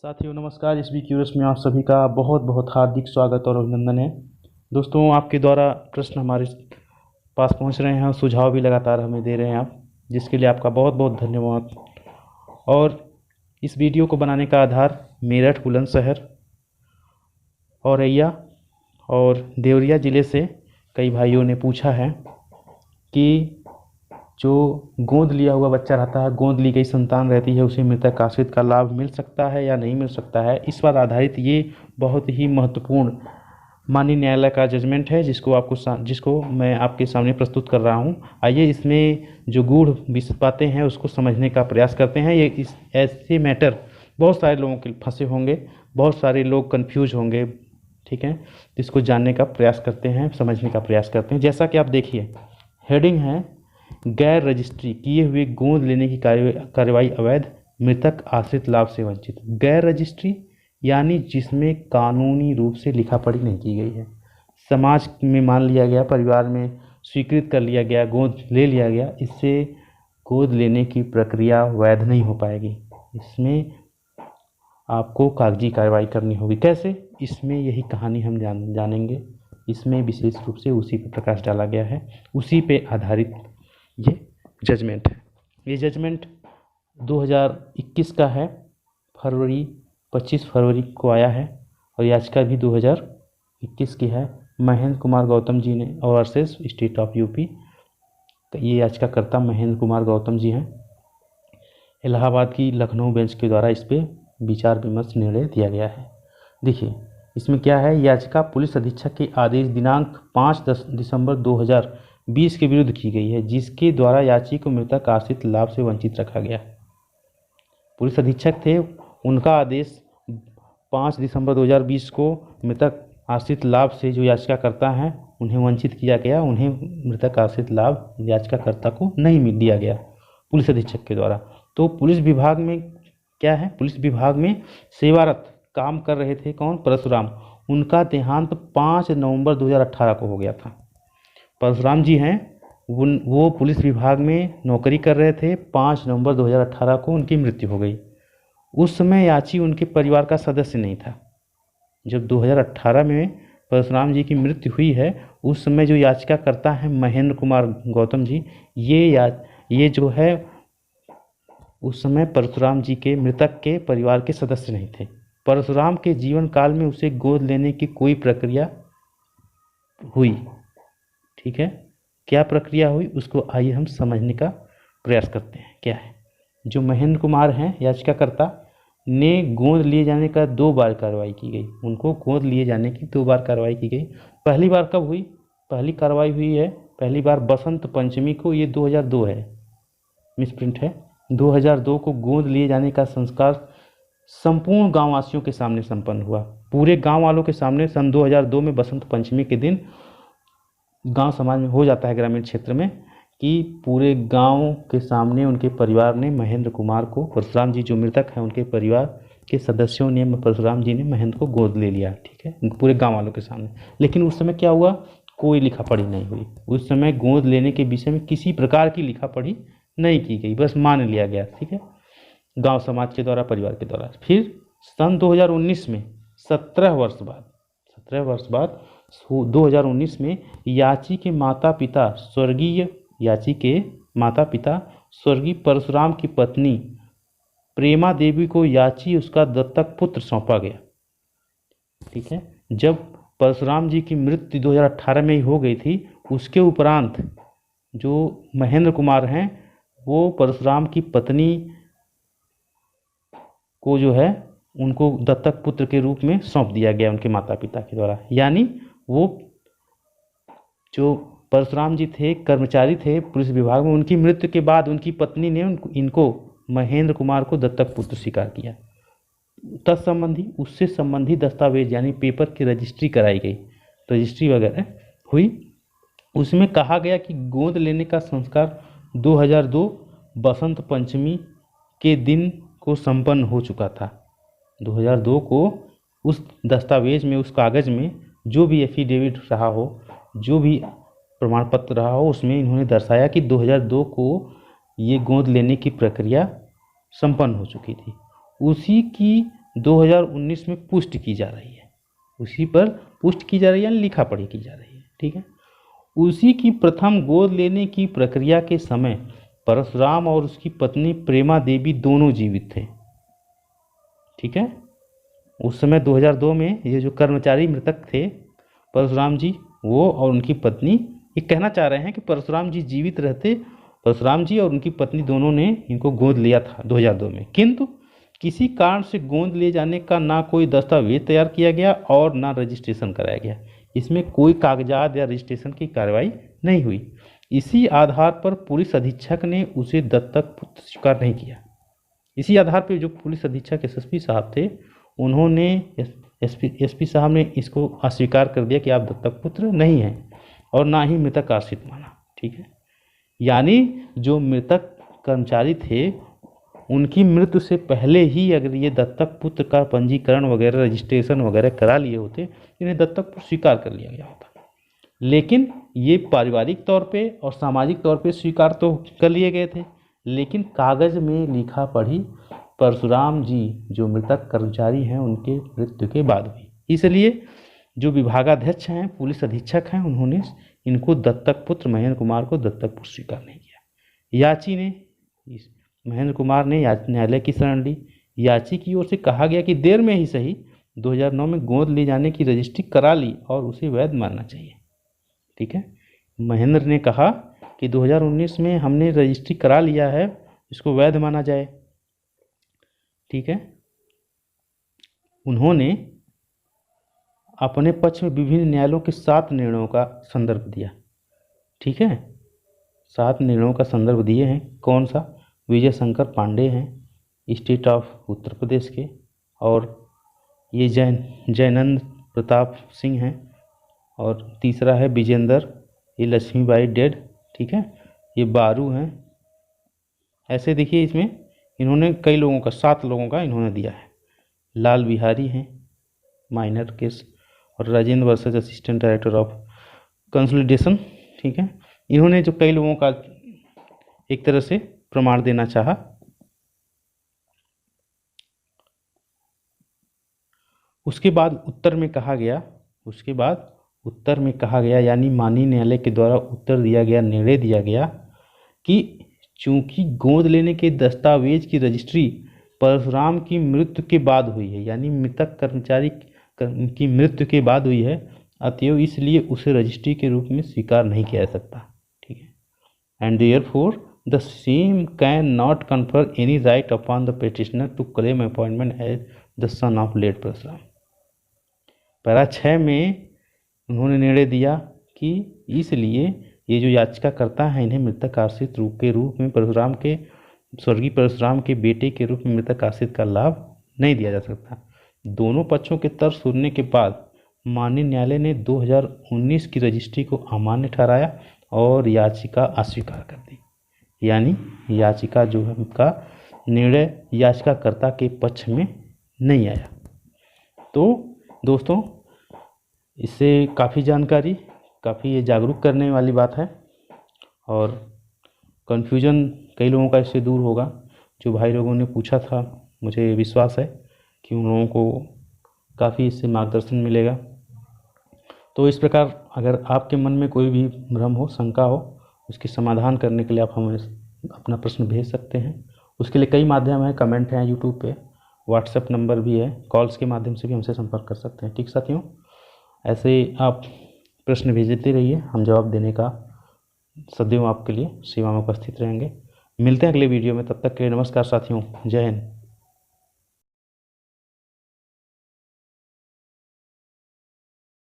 साथियों नमस्कार। इस वीक क्यूरियस में आप सभी का बहुत बहुत हार्दिक स्वागत और अभिनंदन है। दोस्तों, आपके द्वारा प्रश्न हमारे पास पहुंच रहे हैं और सुझाव भी लगातार हमें दे रहे हैं आप, जिसके लिए आपका बहुत बहुत धन्यवाद। और इस वीडियो को बनाने का आधार मेरठ, बुलंदशहर, औरैया और देवरिया ज़िले से कई भाइयों ने पूछा है कि जो गोद लिया हुआ बच्चा रहता है, गोद ली गई संतान रहती है, उसे मृतक आश्रित का लाभ मिल सकता है या नहीं मिल सकता है। इस पर आधारित ये बहुत ही महत्वपूर्ण माननीय न्यायालय का जजमेंट है, जिसको मैं आपके सामने प्रस्तुत कर रहा हूँ। आइए इसमें जो गूढ़ बातें हैं उसको समझने का प्रयास करते हैं। इस ऐसे मैटर बहुत सारे लोगों के फंसे होंगे, बहुत सारे लोग कन्फ्यूज होंगे, ठीक है। इसको जानने का प्रयास करते हैं, समझने का प्रयास करते हैं। जैसा कि आप देखिए, हेडिंग है गैर रजिस्ट्री किए हुए गोद लेने की कार्रवाई अवैध, मृतक आश्रित लाभ से वंचित। गैर रजिस्ट्री यानी जिसमें कानूनी रूप से लिखा पढ़ी नहीं की गई है, समाज में मान लिया गया, परिवार में स्वीकृत कर लिया गया, गोद ले लिया गया, इससे गोद लेने की प्रक्रिया वैध नहीं हो पाएगी। इसमें आपको कागजी कार्रवाई करनी होगी। कैसे? इसमें यही कहानी हम जानेंगे। इसमें विशेष रूप से उसी पर प्रकाश डाला गया है, उसी पे आधारित ये जजमेंट है। ये जजमेंट 2021 का है, 25 फरवरी को आया है, और याचिका भी 2021 की है। महेंद्र कुमार गौतम जी ने और वर्सेस स्टेट ऑफ यूपी। ये याचिकाकर्ता महेंद्र कुमार गौतम जी हैं। इलाहाबाद की लखनऊ बेंच के द्वारा इस पर विचार विमर्श निर्णय दिया गया है। देखिए इसमें क्या है। याचिका पुलिस अधीक्षक के आदेश दिनांक 5 दिसंबर 2020 के विरुद्ध की गई है, जिसके द्वारा याची को मृतक आश्रित लाभ से वंचित रखा गया। पुलिस अधीक्षक थे, उनका आदेश 5 दिसंबर 2020 को मृतक आश्रित लाभ से जो याचिकाकर्ता हैं उन्हें वंचित किया गया। उन्हें मृतक आश्रित लाभ याचिकाकर्ता को नहीं दिया गया पुलिस अधीक्षक के द्वारा। तो पुलिस विभाग में क्या है, पुलिस विभाग में सेवारत काम कर रहे थे कौन? परशुराम। उनका देहांत 5 नवंबर 2018 को हो गया था। परशुराम जी हैं, वो पुलिस विभाग में नौकरी कर रहे थे। 5 नवंबर 2018 को उनकी मृत्यु हो गई। उस समय याची उनके परिवार का सदस्य नहीं था। जब 2018 में परशुराम जी की मृत्यु हुई है, उस समय जो याचिकाकर्ता हैं महेंद्र कुमार गौतम जी, ये जो है उस समय परशुराम जी के मृतक के परिवार के सदस्य नहीं थे। परशुराम के जीवन काल में उसे गोद लेने की कोई प्रक्रिया हुई, ठीक है। क्या प्रक्रिया हुई उसको आइए हम समझने का प्रयास करते हैं। क्या है, जो महेंद्र कुमार हैं याचिकाकर्ता ने गोद लिए जाने का 2 बार कार्रवाई की गई। उनको गोद लिए जाने की 2 बार कार्रवाई की गई। पहली बार कब हुई? पहली कार्रवाई हुई है पहली बार बसंत पंचमी को। ये 2002 है, मिसप्रिंट है। 2002 को गोद लिए जाने का संस्कार संपूर्ण गांववासियों के सामने संपन्न हुआ। पूरे गांव वालों के सामने सन 2002 में बसंत पंचमी के दिन गांव समाज में हो जाता है, ग्रामीण क्षेत्र में, कि पूरे गांव के सामने उनके परिवार ने महेंद्र कुमार को, परशुराम जी जो मृतक हैं उनके परिवार के सदस्यों ने, परशुराम जी ने महेंद्र को गोद ले लिया, ठीक है, पूरे गाँव वालों के सामने। लेकिन उस समय क्या हुआ? कोई लिखा पढ़ी नहीं हुई। उस समय गोद लेने के विषय में किसी प्रकार की लिखा पढ़ी नहीं की गई, बस मान लिया गया, ठीक है, गांव समाज के द्वारा, परिवार के द्वारा। फिर सन 2019 में 17 वर्ष बाद 2019 में याची के माता पिता स्वर्गीय परशुराम की पत्नी प्रेमा देवी को याची उसका दत्तक पुत्र सौंपा गया, ठीक है। जब परशुराम जी की मृत्यु 2018 में ही हो गई थी, उसके उपरांत जो महेंद्र कुमार हैं वो परशुराम की पत्नी को जो है उनको दत्तक पुत्र के रूप में सौंप दिया गया उनके माता पिता के द्वारा। यानी वो जो परशुराम जी थे, कर्मचारी थे पुलिस विभाग में, उनकी मृत्यु के बाद उनकी पत्नी ने इनको महेंद्र कुमार को दत्तक पुत्र स्वीकार किया। तत्संबंधी उससे संबंधी दस्तावेज यानी पेपर की रजिस्ट्री कराई गई, रजिस्ट्री वगैरह हुई। उसमें कहा गया कि गोद लेने का संस्कार 2002 बसंत पंचमी के दिन को संपन्न हो चुका था। 2002 को उस दस्तावेज में, उस कागज़ में जो भी एफिडेविट रहा हो, जो भी प्रमाण पत्र रहा हो, उसमें इन्होंने दर्शाया कि 2002 को ये गोद लेने की प्रक्रिया संपन्न हो चुकी थी। उसी की 2019 में पुष्टि की जा रही है, उसी पर पुष्टि की जा रही है, लिखा पढ़ी की जा रही है। ठीक है, उसी की प्रथम गोद लेने की प्रक्रिया के समय परशुराम और उसकी पत्नी प्रेमा देवी दोनों जीवित थे। ठीक है, उस समय 2002 में ये जो कर्मचारी मृतक थे परशुराम जी, वो और उनकी पत्नी, ये कहना चाह रहे हैं कि परशुराम जी जीवित रहते, परशुराम जी और उनकी पत्नी दोनों ने इनको गोद लिया था 2002 में, किंतु किसी कारण से गोद ले जाने का ना कोई दस्तावेज तैयार किया गया और ना रजिस्ट्रेशन कराया गया। इसमें कोई कागजात या रजिस्ट्रेशन की कार्रवाई नहीं हुई। इसी आधार पर पुलिस अधीक्षक ने उसे दत्तक पुत्र स्वीकार नहीं किया। इसी आधार पर जो पुलिस अधीक्षक एसएसपी साहब थे, उन्होंने एसपी साहब ने इसको अस्वीकार कर दिया कि आप दत्तक पुत्र नहीं हैं और ना ही मृतक आश्रित माना। ठीक है, यानी जो मृतक कर्मचारी थे उनकी मृत्यु से पहले ही अगर ये दत्तक पुत्र का पंजीकरण वगैरह रजिस्ट्रेशन वगैरह करा लिए होते, इन्हें दत्तक पुत्र स्वीकार कर लिया गया होता। लेकिन ये पारिवारिक तौर पे और सामाजिक तौर पे स्वीकार तो कर लिए गए थे, लेकिन कागज में लिखा पढ़ी परशुराम जी जो मृतक कर्मचारी हैं उनके मृत्यु के बाद हुई। इसलिए जो विभागाध्यक्ष हैं, पुलिस अधीक्षक हैं, उन्होंने इनको दत्तक पुत्र महेंद्र कुमार को दत्तक पुत्र स्वीकार नहीं किया। याची ने, महेंद्र कुमार ने न्यायालय की शरण ली। याची की ओर से कहा गया कि देर में ही सही 2009 में गोद ले जाने की रजिस्ट्री करा ली और उसे वैध मानना चाहिए। ठीक है, महेंद्र ने कहा कि 2019 में हमने रजिस्ट्री करा लिया है, इसको वैध माना जाए। ठीक है, उन्होंने अपने पक्ष में विभिन्न न्यायालयों के 7 निर्णयों का संदर्भ दिया। ठीक है, 7 निर्णयों का संदर्भ दिए हैं। कौन सा? विजय शंकर पांडे हैं स्टेट ऑफ उत्तर प्रदेश के, और ये जयनंद प्रताप सिंह हैं, और तीसरा है विजेंदर, ये लक्ष्मीबाई डेड। ठीक है, ये बारू हैं। ऐसे देखिए इसमें इन्होंने कई लोगों का, 7 लोगों का इन्होंने दिया है। लाल बिहारी हैं माइनर केस, और Rajendra versus assistant director of consolidation. ठीक है, इन्होंने जो कई लोगों का एक तरह से प्रमाण देना चाहा। उसके बाद उत्तर में कहा गया, यानी माननीय न्यायालय के द्वारा उत्तर दिया गया, निर्णय दिया गया कि चूंकि गोद लेने के दस्तावेज की रजिस्ट्री परशुराम की मृत्यु के बाद हुई है, यानी मृतक कर्मचारी की मृत्यु के बाद हुई है, अतएव इसलिए उसे रजिस्ट्री के रूप में स्वीकार नहीं किया जा सकता। ठीक है, and therefore the same cannot confer any right upon the petitioner to claim appointment as the son of late Parashuram. Para 6 में उन्होंने निर्णय दिया कि इसलिए ये जो याचिकाकर्ता हैं, इन्हें मृतक आश्रित के रूप में परशुराम के, स्वर्गीय परशुराम के बेटे के रूप में मृतक आश्रित का लाभ नहीं दिया जा सकता। दोनों पक्षों के तर्क सुनने के बाद माननीय न्यायालय ने 2019 की रजिस्ट्री को अमान्य ठहराया और याचिका अस्वीकार कर दी। यानी याचिका जो है उनका निर्णय याचिकाकर्ता के पक्ष में नहीं आया। तो दोस्तों, इससे काफ़ी जानकारी, काफ़ी ये जागरूक करने वाली बात है, और कन्फ्यूजन कई लोगों का इससे दूर होगा। जो भाई लोगों ने पूछा था, मुझे विश्वास है कि उन लोगों को काफ़ी इससे मार्गदर्शन मिलेगा। तो इस प्रकार अगर आपके मन में कोई भी भ्रम हो, शंका हो, उसके समाधान करने के लिए आप हमें अपना प्रश्न भेज सकते हैं। उसके लिए कई माध्यम हैं, कमेंट हैं यूट्यूब पे, व्हाट्सएप नंबर भी है, कॉल्स के माध्यम से भी हमसे संपर्क कर सकते हैं। ठीक साथियों, ऐसे आप प्रश्न भेजते रहिए, हम जवाब देने का सदैव आपके लिए सेवा में उपस्थित रहेंगे। मिलते हैं अगले वीडियो में, तब तक के लिए नमस्कार साथियों, जय हिंद।